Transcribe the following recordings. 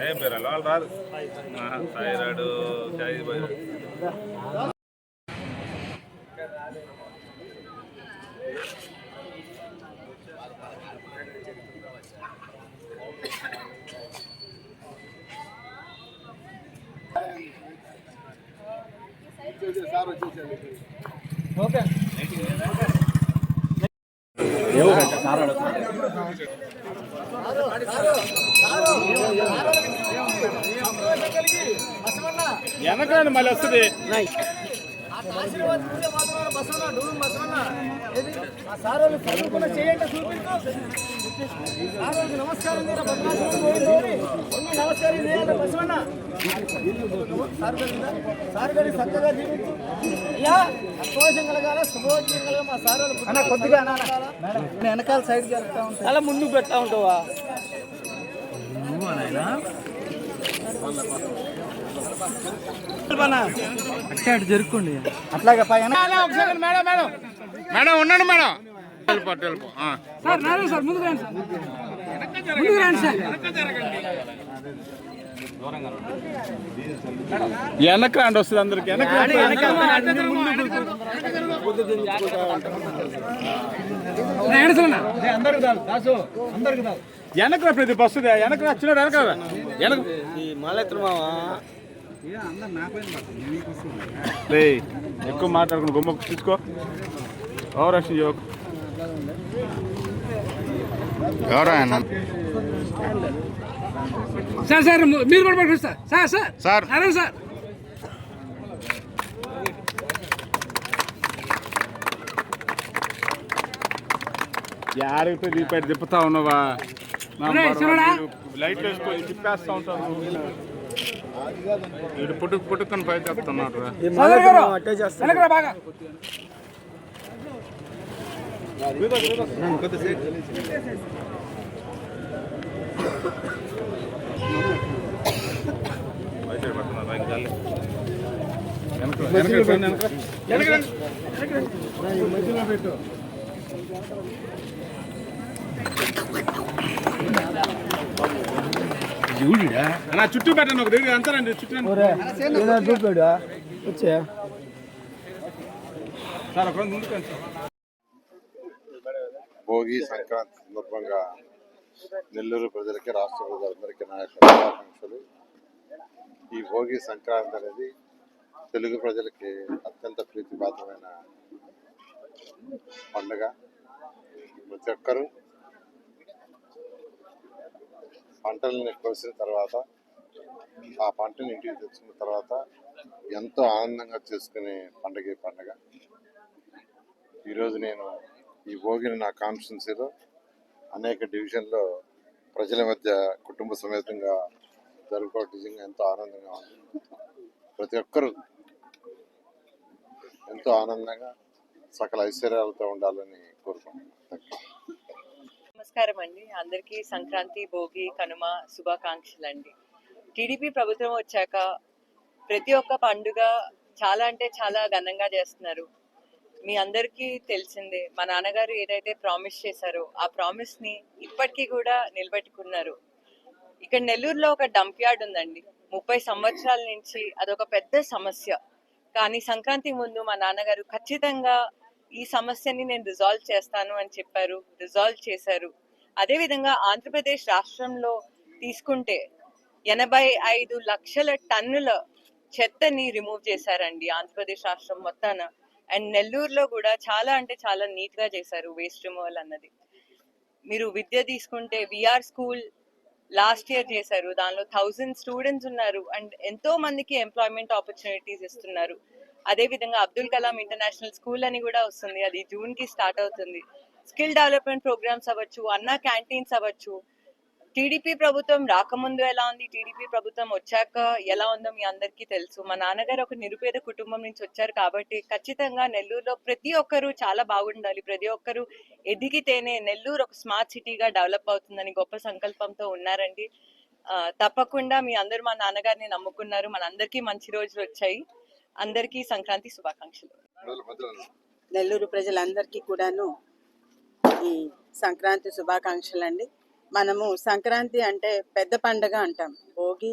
ఏం పేరు వాళ్ళు రాదు థైరాయిడ్ ఓకే వెనకండి మళ్ళీ వస్తుంది నమస్కారం చక్కగా జీవించు అయ్యా సంతోషం కలగాల శుభోద్యం కలగా మా సార్ కొద్దిగా వెనకాల సైడ్కి వెళ్తా ఉంటా అలా ముందుకు పెడతా ఉంటావా అట్లా జరుపుకోండి అట్లాగే ఒకసారి మేడం మేడం మేడం ఉన్నాడు మేడం వెళ్ళిపో సార్ నారాయణ సార్ ముందుకు రండి సార్ ముందుకు రండి సార్ వెనక రాండి వస్తుంది అందరికి వెనక ప్రతి వస్తుంది వెనక వచ్చినాడు వెనక వెనక ఎక్కువ మాట్లాడుకుని గుమ్మ తీసుకో ఓవరాక్షన్ చేయకు ఎవరైనా సార్ సార్ మీరు కూడా పట్టుకోండి సార్ సార్ సార్ అరే సార్ యారికి రీపేట్ తిప్పుతా ఉన్నావా లైట్ వేసుకొని తిప్పేస్తా ఉంటాను వీడు పుట్టుకొని పై చెప్తున్నాడు బాగా నా చుట్టూ పెట్టండి ఒక దగ్గర అంతారండి చుట్టూ చూపాడు వచ్చా సార్ ఒక ముందుకు భోగి సంక్రాంతి సందర్భంగా నెల్లూరు ప్రజలకి రాష్ట్ర ప్రజలందరికీ నా యొక్క శుభాకాంక్షలు. ఈ భోగి సంక్రాంతి అనేది తెలుగు ప్రజలకి అత్యంత ప్రీతిపాత్రమైన పండుగ. ప్రతి ఒక్కరూ పంటలను కోసిన తర్వాత ఆ పంటను ఇంటికి తెచ్చుకున్న తర్వాత ఎంతో ఆనందంగా చేసుకునే పండుగ ఈ పండుగ. ఈరోజు నేను ఈ భోగిని నా కాన్స్టిట్యున్సీలో అనేక డివిజన్లో ప్రజల మధ్య కుటుంబ సమేతంగా జరుపుకోవడం నిజంగా ఎంతో ఆనందంగా ఉంది. ప్రతి ఒక్కరూ ఎంతో ఆనందంగా సకల ఐశ్వర్యాలతో ఉండాలని కోరుకుంటున్నాను. నమస్కారం అండి, అందరికీ సంక్రాంతి, భోగి, కనుమ శుభాకాంక్షలు అండి. టీడీపీ ప్రభుత్వం వచ్చాక ప్రతి ఒక్క పండుగ చాలా అంటే చాలా ఘనంగా చేస్తున్నారు. మీ అందరికీ తెలిసిందే, మా నాన్నగారు ఏదైతే ప్రామిస్ చేశారో ఆ ప్రామిస్ ని ఇప్పటికీ కూడా నిలబెట్టుకున్నారు. ఇక్కడ నెల్లూరులో ఒక డంప్ యార్డ్ ఉందండి. 30 సంవత్సరాల నుంచి అదొక పెద్ద సమస్య. కానీ సంక్రాంతి ముందు మా నాన్నగారు ఖచ్చితంగా ఈ సమస్యని నేను రిజాల్వ్ చేస్తాను అని చెప్పారు, రిజాల్వ్ చేశారు. అదేవిధంగా ఆంధ్రప్రదేశ్ రాష్ట్రంలో తీసుకుంటే 85 లక్షల టన్నుల చెత్తని రిమూవ్ చేశారండి ఆంధ్రప్రదేశ్ రాష్ట్రం మొత్తాన. అండ్ నెల్లూరులో కూడా చాలా అంటే చాలా నీట్ గా చేశారు వేస్ట్ రిమూవల్ అన్నది. మీరు విద్య తీసుకుంటే విఆర్ స్కూల్ లాస్ట్ ఇయర్ చేశారు, దానిలో 1000 స్టూడెంట్స్ ఉన్నారు అండ్ ఎంతో మందికి ఎంప్లాయ్మెంట్ ఆపర్చునిటీస్ ఇస్తున్నారు. అదే విధంగా అబ్దుల్ కలాం ఇంటర్నేషనల్ స్కూల్ అని కూడా వస్తుంది, అది జూన్ కి స్టార్ట్ అవుతుంది. స్కిల్ డెవలప్మెంట్ ప్రోగ్రామ్స్ అవ్వచ్చు, అన్నా క్యాంటీన్స్ అవ్వచ్చు, టీడీపీ ప్రభుత్వం రాకముందు ఎలా ఉంది, టీడీపీ ప్రభుత్వం వచ్చాక ఎలా ఉందో మీ అందరికీ తెలుసు. మా నాన్నగారు ఒక నిరుపేద కుటుంబం నుంచి వచ్చారు కాబట్టి ఖచ్చితంగా నెల్లూరులో ప్రతి ఒక్కరూ చాలా బాగుండాలి, ప్రతి ఒక్కరూ ఎదిగితేనే నెల్లూరు ఒక స్మార్ట్ సిటీగా డెవలప్ అవుతుందని గొప్ప సంకల్పంతో ఉన్నారండి. తప్పకుండా మీ అందరూ మా నాన్నగారిని నమ్ముకున్నారు, మనందరికీ మంచి రోజులు వచ్చాయి. అందరికీ సంక్రాంతి శుభాకాంక్షలు. నెల్లూరు ప్రజలందరికీ కూడాను ఈ సంక్రాంతి శుభాకాంక్షలు అండి. మనము సంక్రాంతి అంటే పెద్ద పండుగ అంటాం. భోగి,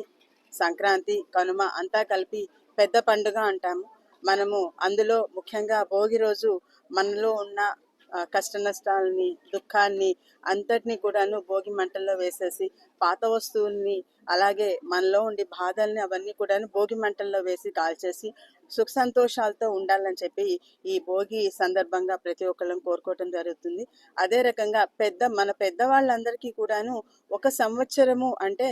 సంక్రాంతి, కనుమ అంతా కలిపి పెద్ద పండుగ అంటాము. మనము అందులో ముఖ్యంగా భోగి రోజు మనలో ఉన్న కష్ట నష్టాలని, దుఃఖాన్ని అంతటినీ కూడాను భోగి మంటల్లో వేసేసి, పాత వస్తువుల్ని అలాగే మనలో ఉండి బాధల్ని అవన్నీ కూడాను భోగి మంటల్లో వేసి కాల్చేసి సుఖ సంతోషాలతో ఉండాలని చెప్పి ఈ భోగి సందర్భంగా ప్రతి ఒక్కళ్ళం కోరుకోవటం జరుగుతుంది. అదే రకంగా మన పెద్దవాళ్ళందరికీ కూడాను ఒక సంవత్సరము అంటే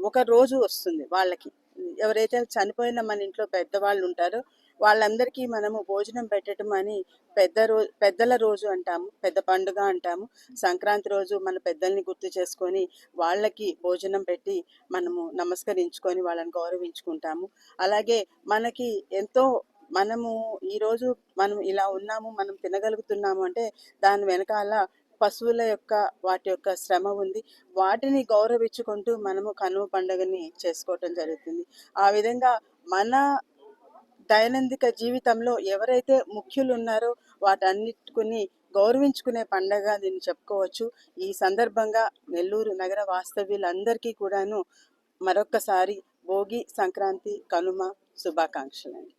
ఒక రోజు వస్తుంది వాళ్ళకి. ఎవరైతే చనిపోయిన మన ఇంట్లో పెద్దవాళ్ళు ఉంటారో వాళ్ళందరికీ మనము భోజనం పెట్టడం అని పెద్దల రోజు అంటాము, పెద్ద పండుగ అంటాము. సంక్రాంతి రోజు మన పెద్దల్ని గుర్తు చేసుకొని వాళ్ళకి భోజనం పెట్టి మనము నమస్కరించుకొని వాళ్ళని గౌరవించుకుంటాము. అలాగే మనకి ఎంతో మనము ఈరోజు మనం ఇలా ఉన్నాము, మనం తినగలుగుతున్నాము అంటే దాని వెనకాల పశువుల యొక్క వాటి యొక్క శ్రమ ఉంది. వాటిని గౌరవించుకుంటూ మనము కనుమ పండుగని చేసుకోవటం జరుగుతుంది. ఆ విధంగా మన దైనందిక జీవితంలో ఎవరైతే ముఖ్యులు ఉన్నారో వాటన్నిటిని గౌరవించుకునే పండగ దీన్ని చెప్పుకోవచ్చు. ఈ సందర్భంగా నెల్లూరు నగర వాస్తవ్యులందరికీ కూడాను మరొక్కసారి భోగి, సంక్రాంతి, కనుమ శుభాకాంక్షలండి.